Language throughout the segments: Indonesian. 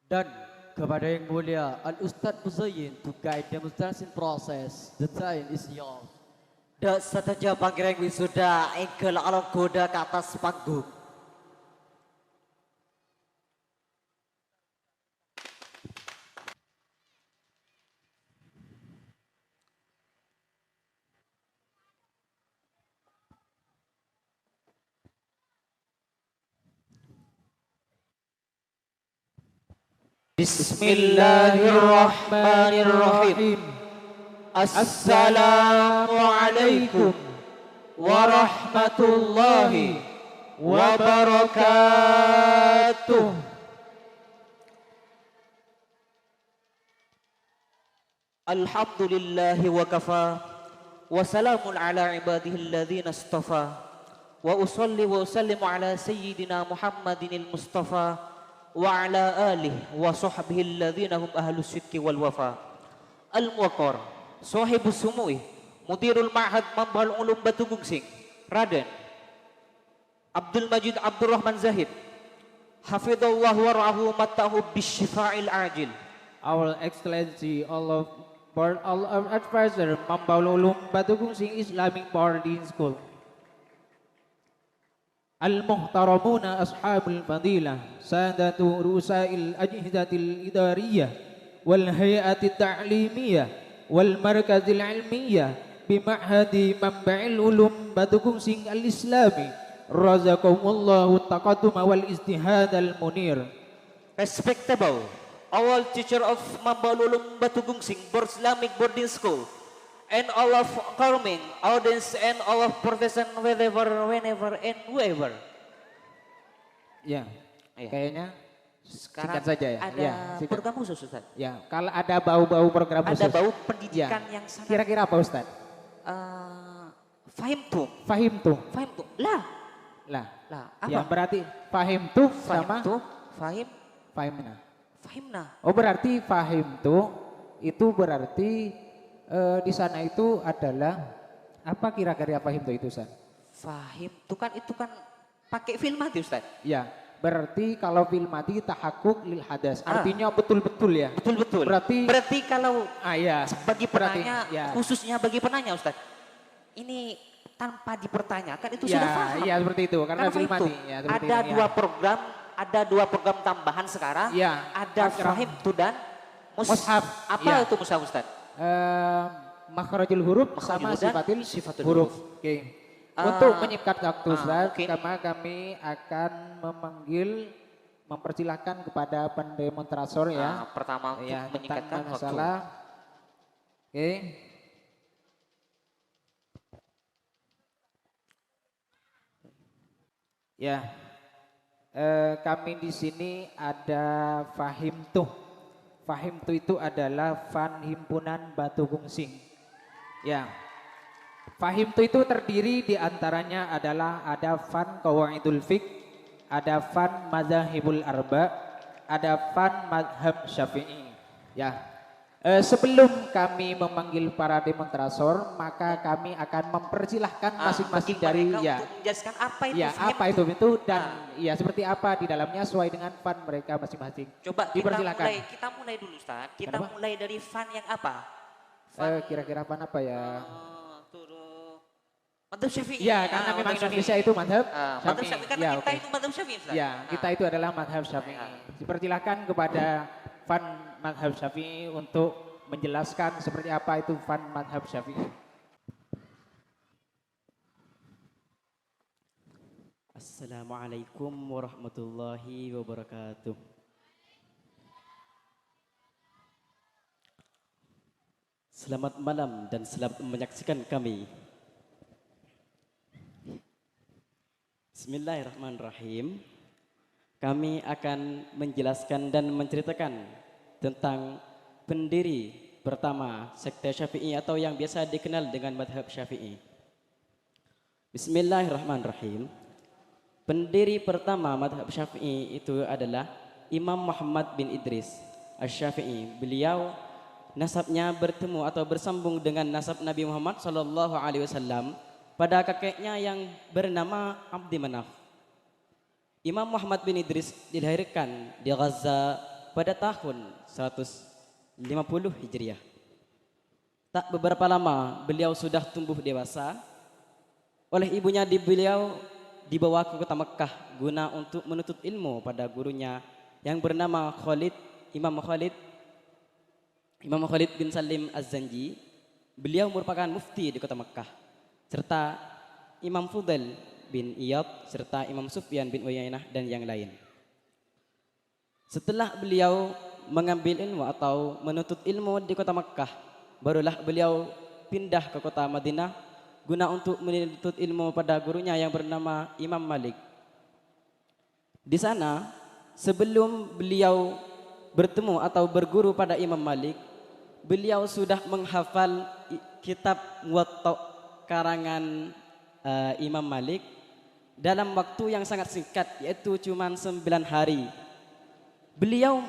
Dan kepada yang mulia Al-Ustadz Muzayyin to guide demonstration process. The time is yours. Dak sateja panggireng wisuda engkel along goda ke atas panggung. Bismillahirrahmanirrahim. Assalamualaikum warahmatullahi wabarakatuh. Alhamdulillahi wa kafa wa salamun ala ibadihi alladhina istafa wa usalli wa usallimu ala sayyidina Muhammadin al-Mustafa wa ala alihi wa sahbihi alladhina hum ahlus sidqi wal wafa. Al-Muwaqqar sahibus sumu'i mudirul ma'had Mambal Ulum Batu Gungsing Raden Abdul Majid Abdurrahman Zahid hafidhallahu wa ra'ahu matahu bisyifa'il ajil. Our Excellency, all of advisor Mambal Ulum Batu Gungsing Islamic Boarding School. Al-Muhtaramuna Ashabul Fadilah Sadatu Rusail Ajhidatil Idariyah Wal Hayatil Ta'limiyah Wal Markazil Ilmiyah Bima'hadi Mamba'il Ulum Batu Gungsing Al-Islami Razaqakumullahu taqaduma wal istihad al-munir. Respectable all teacher of Mambal Ulum Batu Gungsing Islamic Boarding School and all of charming audience and all of profession whenever and whoever. Ya, Iya. kayaknya Sekarang singkat saja ya. ada Ya, singkat. program khusus Ustaz. Ya, kalau ada bau-bau program Ada khusus. bau pendidikan Ya. yang sangat Kira-kira apa Ustaz? fahim tuh, Fahim tuh. lah Lah, apa? ya berarti fahim tuh Fahim sama tuh, fahim, fahimna. fahimna. Oh berarti fahim tuh itu berarti di sana itu adalah apa kira-kira fahim tuh itu Ustaz? Fahim tuh kan itu kan pakai film mati Ustaz. Ya, berarti kalau fil mati tahakkuk lil hadas. Artinya betul-betul ya. Betul. Berarti kalau ya, bagi berarti, penanya, ya. khususnya bagi penanya Ustaz, ini tanpa dipertanyakan itu Ya, sudah paham. iya seperti itu karena fil itu mati. Ya, seperti ada itu, dua ya. program, ada dua program tambahan sekarang. Ya, Ada program fahim tuh dan mushaf. Apa Ya. itu mushaf Ustaz? Makhrajul huruf sama Makhrajul dan sifatil sifatul huruf. huruf. Oke. Untuk menyingkat waktu Ustaz, mungkin. kami akan mempersilahkan kepada pendemonstrator ya. Pertama untuk Ya, menyingkatkan tentang waktu. masalah. Oke. Ya. Kami di sini ada Fahim tuh. Fahim tuh itu adalah fan himpunan Batu Gungsing. Ya. Fahim tuh itu terdiri di antaranya adalah ada fan Qawaidul Fiqh, ada fan Madzhabul Arba, ada fan Madhab Syafi'i. Ya. Sebelum kami memanggil para demonstrator, maka kami akan mempersilahkan masing-masing dari mereka untuk menjelaskan apa itu ya fahim apa itu dan ya seperti apa di dalamnya sesuai dengan fan mereka masing-masing. Coba Dipersilakan. kita mulai dulu Ustaz. Kita Kenapa? mulai dari fan yang apa? Kira-kira fan apa ya? Madhab Syafi'i. Ya karena memang Madhab Indonesia Syafi'i. itu madhab Madhab Syafi'i karena Ya, kita oke. itu madhab Syafi'i Ustaz. Ya kita itu adalah madhab Syafi'i. Dipersilakan kepada fan madhab Syafi'i untuk menjelaskan seperti apa itu fan madhab Syafi'i. Assalamualaikum warahmatullahi wabarakatuh. Selamat malam dan selamat menyaksikan kami. Bismillahirrahmanirrahim. Kami akan menjelaskan dan menceritakan tentang pendiri pertama sekte Syafi'i atau yang biasa dikenal dengan madhab Syafi'i. Bismillahirrahmanirrahim. Pendiri pertama madhab Syafi'i itu adalah Imam Muhammad bin Idris Asy-Syafi'i. Beliau nasabnya bertemu atau bersambung dengan nasab Nabi Muhammad SAW pada kakeknya yang bernama Abdi Manaf. Imam Muhammad bin Idris dilahirkan di Gaza, pada tahun 150 Hijriah. Tak beberapa lama beliau sudah tumbuh dewasa. Oleh ibunya beliau dibawa ke kota Mekkah guna untuk menuntut ilmu pada gurunya yang bernama Imam Khalid bin Salim Az-Zanji. Beliau merupakan mufti di kota Mekkah, serta Imam Fudail bin Iyad, serta Imam Sufyan bin Uyainah dan yang lain. Setelah beliau mengambil ilmu atau menuntut ilmu di kota Mekkah, barulah beliau pindah ke kota Madinah guna untuk menuntut ilmu pada gurunya yang bernama Imam Malik. Di sana, sebelum beliau bertemu atau berguru pada Imam Malik, beliau sudah menghafal kitab Muwatta karangan Imam Malik dalam waktu yang sangat singkat, yaitu cuma 9 hari. Beliau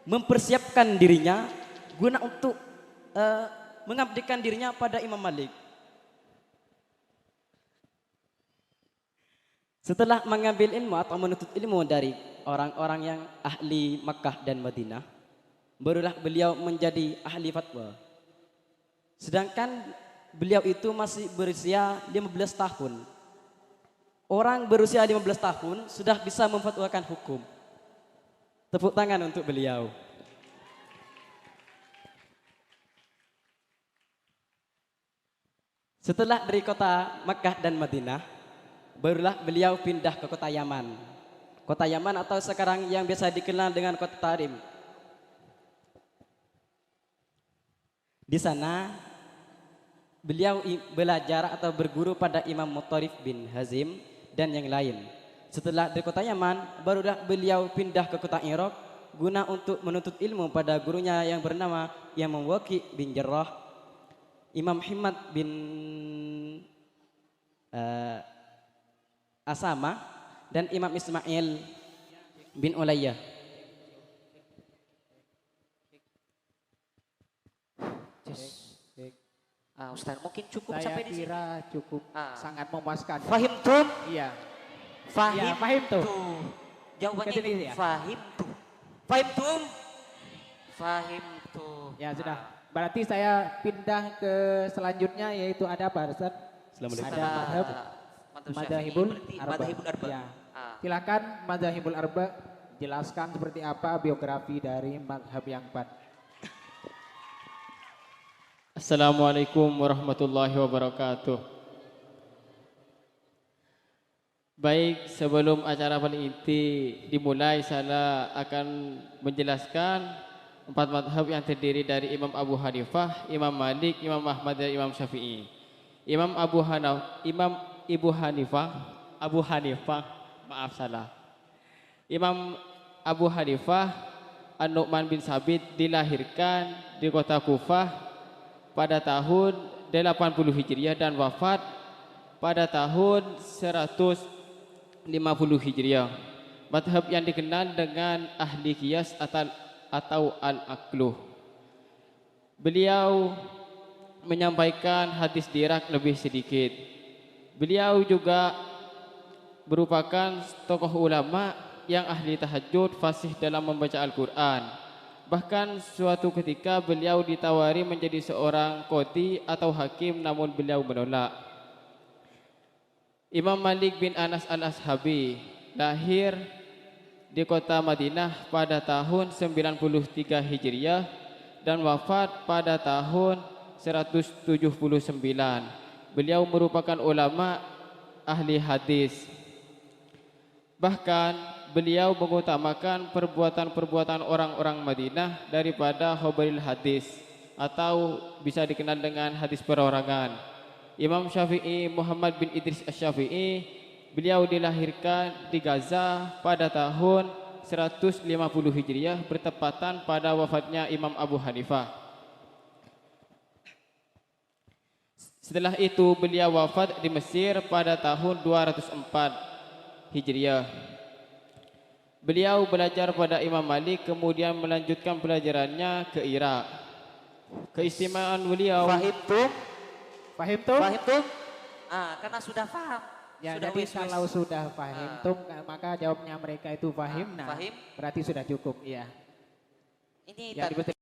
mempersiapkan dirinya guna untuk mengabdikan dirinya pada Imam Malik. Setelah mengambil ilmu atau menuntut ilmu dari orang-orang yang ahli Makkah dan Madinah, barulah beliau menjadi ahli fatwa. Sedangkan beliau itu masih berusia 15 tahun. Orang berusia 15 tahun sudah bisa memfatwakan hukum. Tepuk tangan untuk beliau. Setelah dari kota Makkah dan Madinah, barulah beliau pindah ke kota Yaman. Kota Yaman atau sekarang yang biasa dikenal dengan kota Tarim. Di sana beliau belajar atau berguru pada Imam Mutarif bin Hazim dan yang lain. Setelah dari kota Yaman, barulah beliau pindah ke kota Irak guna untuk menuntut ilmu pada gurunya yang bernama Imam Waqi bin Jarrah, Imam Himad bin Asama dan Imam Ismail bin Ulayyah. Ustaz, mungkin cukup Saya sampai di sini. kira cukup sangat memuaskan. Fahim tuh? Iya. Fahim, Ya, fahim tuh. Jawabannya Ketik itu ya? fahim tuh. Fahim tuh? Fahim tuh. Ya sudah. Berarti saya pindah ke selanjutnya, yaitu ada apa, Ustaz? Assalamualaikum. Ada madhab. Madzhabul Arba. Madzhabul Arba. Ya. Ah. Silakan Madzhabul Arba jelaskan seperti apa biografi dari mazhab yang 4. Assalamualaikum warahmatullahi wabarakatuh. Baik, sebelum acara paling inti dimulai, saya akan menjelaskan 4 mazhab yang terdiri dari Imam Abu Hanifah, Imam Malik, Imam Ahmad dan Imam Syafi'i. Imam Abu Hanifah An-Nu'man bin Sabit dilahirkan di kota Kufah pada tahun 80 Hijriah dan wafat pada tahun 150 Hijriah. Mazhab yang dikenal dengan ahli qiyas atau al-aqluh. Beliau menyampaikan hadis dirak lebih sedikit. Beliau juga merupakan tokoh ulama yang ahli tahajud, fasih dalam membaca Al-Quran. Bahkan suatu ketika beliau ditawari menjadi seorang qadhi atau hakim, namun beliau menolak. Imam Malik bin Anas al-Ashabi lahir di kota Madinah pada tahun 93 Hijriah dan wafat pada tahun 179. Beliau merupakan ulama ahli hadis. Bahkan beliau mengutamakan perbuatan-perbuatan orang-orang Madinah daripada khobaril hadis atau bisa dikenal dengan hadis perorangan. Imam Syafi'i Muhammad bin Idris Asy-Syafi'i, beliau dilahirkan di Gaza pada tahun 150 Hijriah bertepatan pada wafatnya Imam Abu Hanifah. Setelah itu beliau wafat di Mesir pada tahun 204 Hijriah. Beliau belajar pada Imam Malik, kemudian melanjutkan pelajarannya ke Irak. Keistimewaan beliau. Fahim tuh? Fahim tuh? Fahim tuh? Karena sudah paham. Ya, sudah jadi wis-wis. kalau sudah fahim tuh, maka jawabnya mereka itu fahim. Nah, fahim. berarti sudah cukup. Iya. Ini yang dibutuhkan